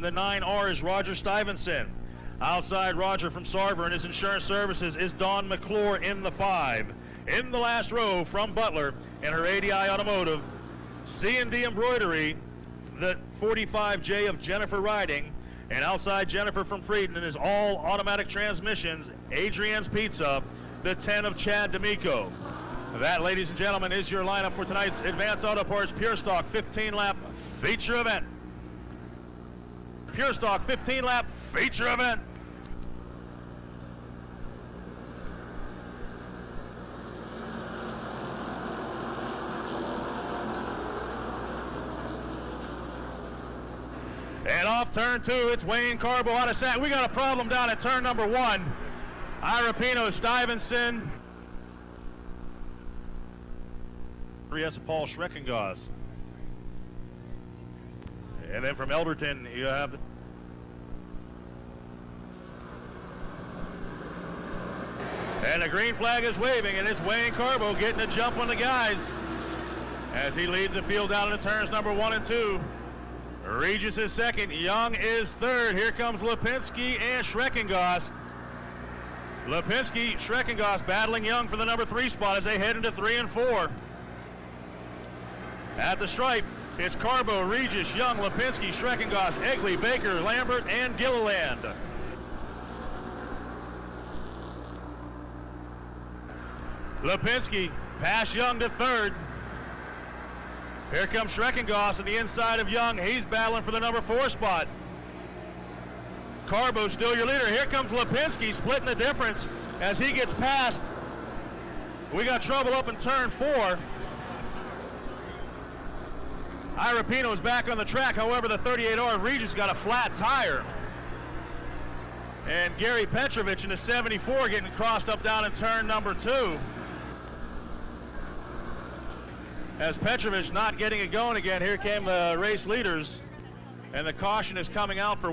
in the 9R is Roger Stuyvesant. Outside Roger from Sarver and his insurance services is Dawn McClure in the 5. In the last row from Butler and her ADI Automotive, C&D Embroidery, the 45J of Jennifer Riding, and outside Jennifer from Frieden is all automatic transmissions, Adrian's Pizza, the 10 of Chad D'Amico. That, ladies and gentlemen, is your lineup for tonight's Advanced Auto Parts Pure Stock 15-lap feature event. Pure Stock 15-lap feature event. And off turn 2, it's Wayne Carbo out of sight. We got a problem down at turn number 1. Ira Pino, Stuyvesant. 3S of Paul Schreckengoss. And then from Elderton, you have and the green flag is waving, and it's Wayne Carbo getting a jump on the guys as he leads the field down into turns number 1 and 2. Regis is second, Young is third. Here comes Lipinski and Schreckengoss. Lipinski, Schreckengoss battling Young for the number 3 spot as they head into 3 and 4. At the stripe, it's Carbo, Regis, Young, Lipinski, Schreckengoss, Egley, Baker, Lambert, and Gilliland. Lipinski past Young to third. Here comes Schreckengoss on the inside of Young. He's battling for the number 4 spot. Carbo still your leader. Here comes Lipinski splitting the difference as he gets past. We got trouble up in turn 4. Ira Pino's back on the track. However, the 38R Regis got a flat tire. And Gary Petrovich in the 74 getting crossed up down in turn number 2. As Petrovich not getting it going again, here came the race leaders, and the caution is coming out for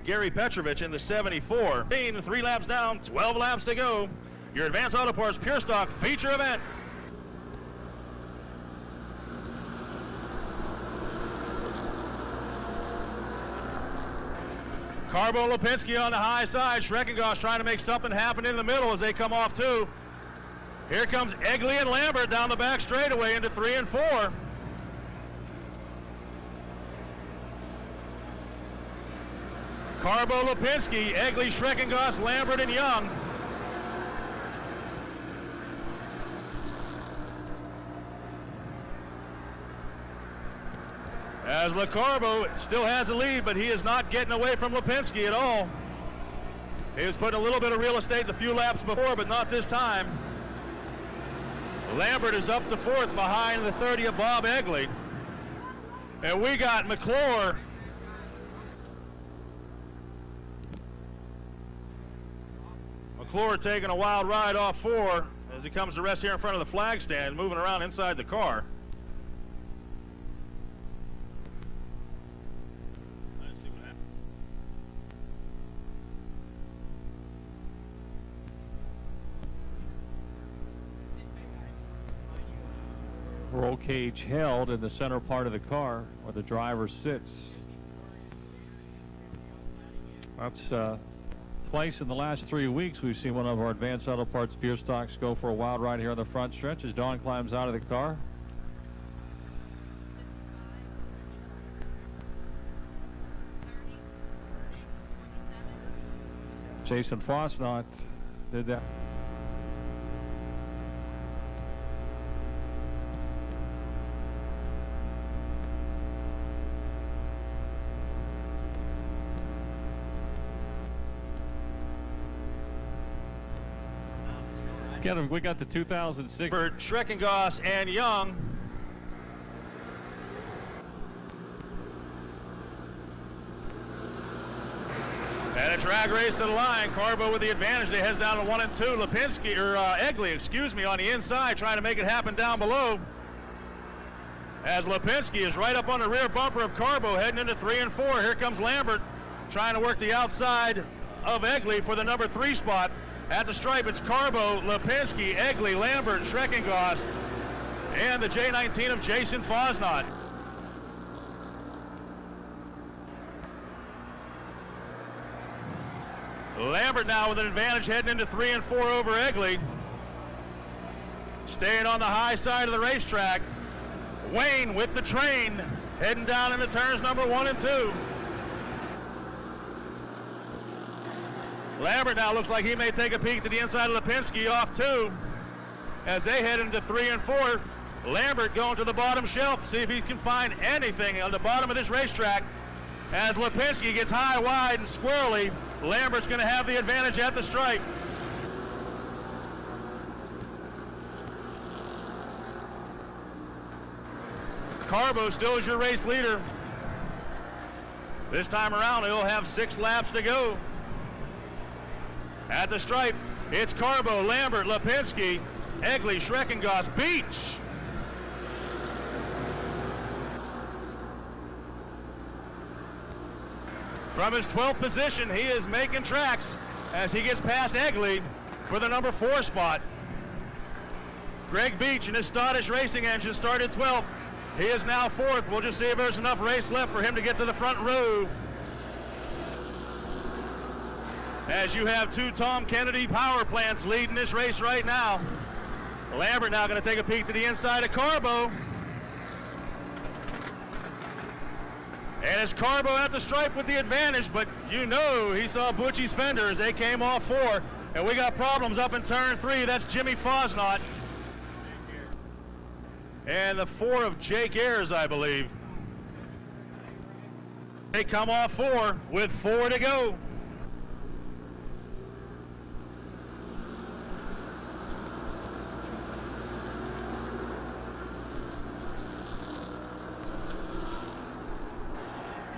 Gary Petrovich in the 74. 3 laps down, 12 laps to go. Your Advanced Auto Parts Pure Stock feature event. Carbo, Lipinski on the high side. Schreckengoss trying to make something happen in the middle as they come off 2. Here comes Egley and Lambert down the back straightaway into 3 and 4. Carbo, Lipinski, Egley, Schreckengoss, Lambert, and Young. As LaCarbo still has the lead, but he is not getting away from Lipinski at all. He was putting a little bit of real estate the few laps before, but not this time. Lambert is up to 4th behind the 30 of Bob Egley. And we got McClure. McClure taking a wild ride off 4 as he comes to rest here in front of the flag stand, moving around inside the car. Roll cage held in the center part of the car where the driver sits. That's twice in the last 3 weeks we've seen one of our Advanced Auto Parts Pure Stocks go for a wild ride here on the front stretch as Dawn climbs out of the car. Jason Fosnot did that. We got the 2006. For Schreckengoss and Young. And a drag race to the line. Carbo with the advantage. They heads down to 1 and 2. Lipinski, or Egley, excuse me, on the inside, trying to make it happen down below. As Lipinski is right up on the rear bumper of Carbo, heading into 3 and 4. Here comes Lambert, trying to work the outside of Egley for the number 3 spot. At the stripe, it's Carbo, Lipinski, Egley, Lambert, Schreckengoss, and the J19 of Jason Fosnot. Lambert now with an advantage heading into 3 and 4 over Egley. Staying on the high side of the racetrack. Wayne with the train heading down into turns number 1 and 2. Lambert now looks like he may take a peek to the inside of Lipinski off 2 as they head into 3 and 4. Lambert going to the bottom shelf, see if he can find anything on the bottom of this racetrack. As Lipinski gets high, wide, and squirrely, Lambert's going to have the advantage at the stripe. Carbo still is your race leader. This time around, he'll have 6 laps to go. At the stripe, it's Carbo, Lambert, Lipinski, Egley, Schreckengoss, Beach. From his 12th position, he is making tracks as he gets past Egley for the number 4 spot. Greg Beach and his Scottish racing engine started 12th. He is now 4th. We'll just see if there's enough race left for him to get to the front row. As you have 2 Tom Kennedy power plants leading this race right now. Lambert now going to take a peek to the inside of Carbo. And it's Carbo at the stripe with the advantage, but you know he saw Butchie's fender as they came off 4. And we got problems up in turn 3. That's Jimmy Fosnot. And the 4 of Jake Ayers, I believe. They come off 4 with 4 to go.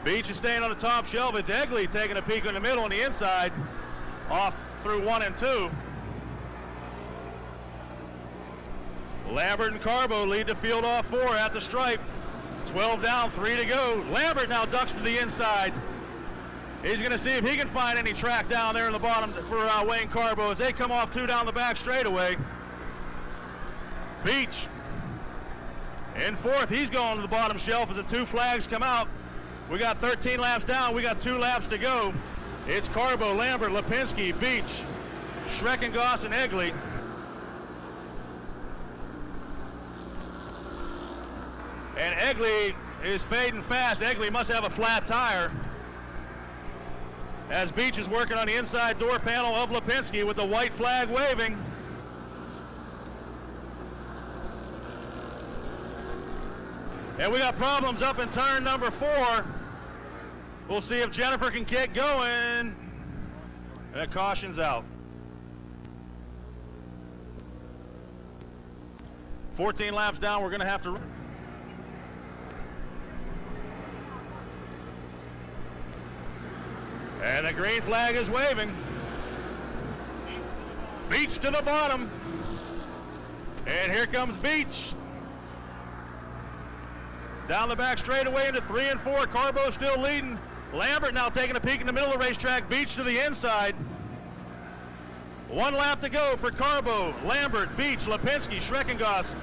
Beach is staying on the top shelf. It's Egley taking a peek in the middle on the inside, off through 1 and 2. Lambert and Carbo lead the field off 4 at the stripe. 12 down, 3 to go. Lambert now ducks to the inside. He's going to see if he can find any track down there in the bottom for Wayne Carbo as they come off 2 down the back straightaway. Beach in 4th. He's going to the bottom shelf as the 2 flags come out. We got 13 laps down. We got 2 laps to go. It's Carbo, Lambert, Lipinski, Beach, Schreckengoss, and Egley. And Egley is fading fast. Egley must have a flat tire. As Beach is working on the inside door panel of Lipinski with the white flag waving. And we got problems up in turn number 4. We'll see if Jennifer can get going. And a caution's out. 14 laps down, we're going to have to... And the green flag is waving. Beach to the bottom. And here comes Beach. Down the back straightaway into 3 and 4. Carbo still leading. Lambert now taking a peek in the middle of the racetrack. Beach to the inside. 1 lap to go for Carbo, Lambert, Beach, Lipinski, Schreckengoss,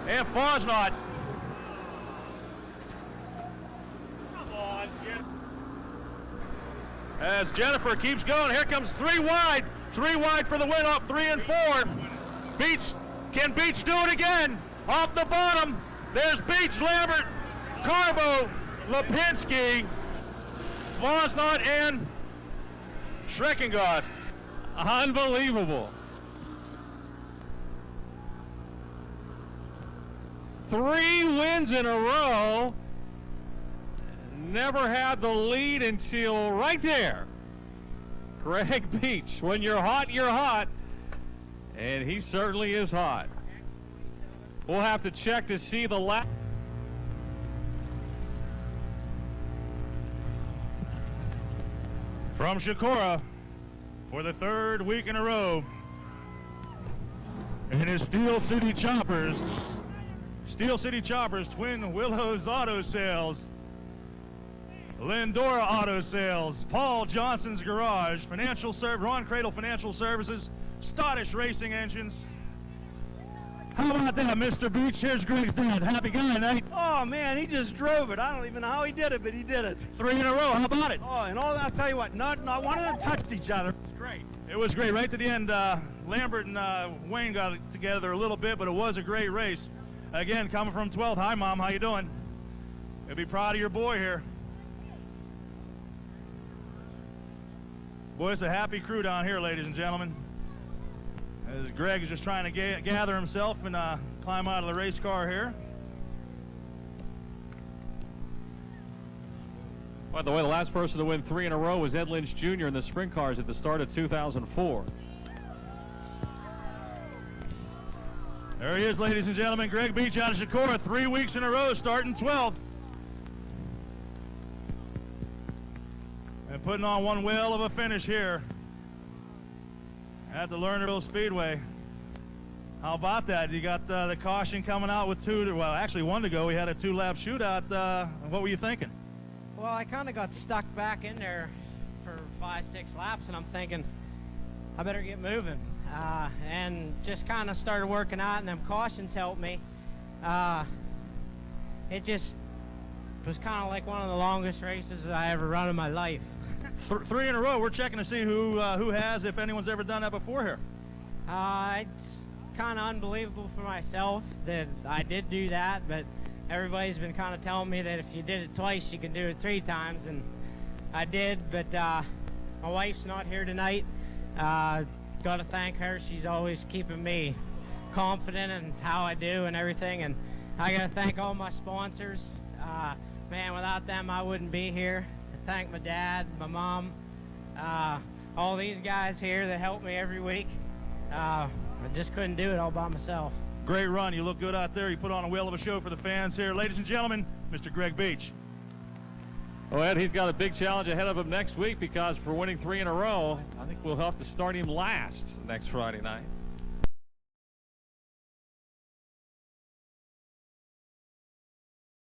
and Fosnot. Come on, Jim. As Jennifer keeps going, here comes 3 wide. 3 wide for the win off 3 and 4. Beach, can Beach do it again? Off the bottom. There's Beach, Lambert, Carbo, Lipinski, Fosnot, and Schreckengoss. Unbelievable. 3 wins in a row. Never had the lead until right there. Greg Beach. When you're hot, you're hot. And he certainly is hot. We'll have to check to see the lap. From Shakora for the 3rd week in a row in his Steel City Choppers, Twin Willows Auto Sales, Lindora Auto Sales, Paul Johnson's Garage, Ron Cradle Financial Services, Scottish Racing Engines, How about that, Mr. Beach? Here's Greg's dad. Happy guy, Nate. Oh man, he just drove it. I don't even know how he did it, but he did it. 3 in a row. How about it? Oh, and I'll tell you what, not one of them touched each other. It was great. It was great. Right to the end, Lambert and Wayne got it together a little bit, but it was a great race. Again, coming from 12th. Hi, Mom. How you doing? You'll be proud of your boy here. Boy, it's a happy crew down here, ladies and gentlemen. As Greg is just trying to gather himself and climb out of the race car here. By the way, the last person to win 3 in a row was Ed Lynch Jr. in the sprint cars at the start of 2004. There he is, ladies and gentlemen. Greg Beach out of Shakora, 3 weeks in a row, starting 12th. And putting on one whale of a finish here at the Lernerville Speedway. How about that? You got the caution coming out with well, actually 1 to go. We had a 2-lap shootout. What were you thinking? Well, I kind of got stuck back in there for 5-6 laps, and I'm thinking, I better get moving. And just kind of started working out, and them cautions helped me. It just was kind of like one of the longest races I ever run in my life. 3 in a row. We're checking to see who has, if anyone's ever done that before here. It's kind of unbelievable for myself that I did do that, but everybody's been kind of telling me that if you did it twice, you can do it 3 times, and I did, but my wife's not here tonight. Got to thank her. She's always keeping me confident in how I do and everything, and I got to thank all my sponsors. Man, without them, I wouldn't be here. I thank my dad, my mom, all these guys here that help me every week. I just couldn't do it all by myself. Great run. You look good out there. You put on a whale of a show for the fans here. Ladies and gentlemen, Mr. Greg Beach. Oh, Ed, he's got a big challenge ahead of him next week because for winning 3 in a row, I think we'll have to start him last next Friday night.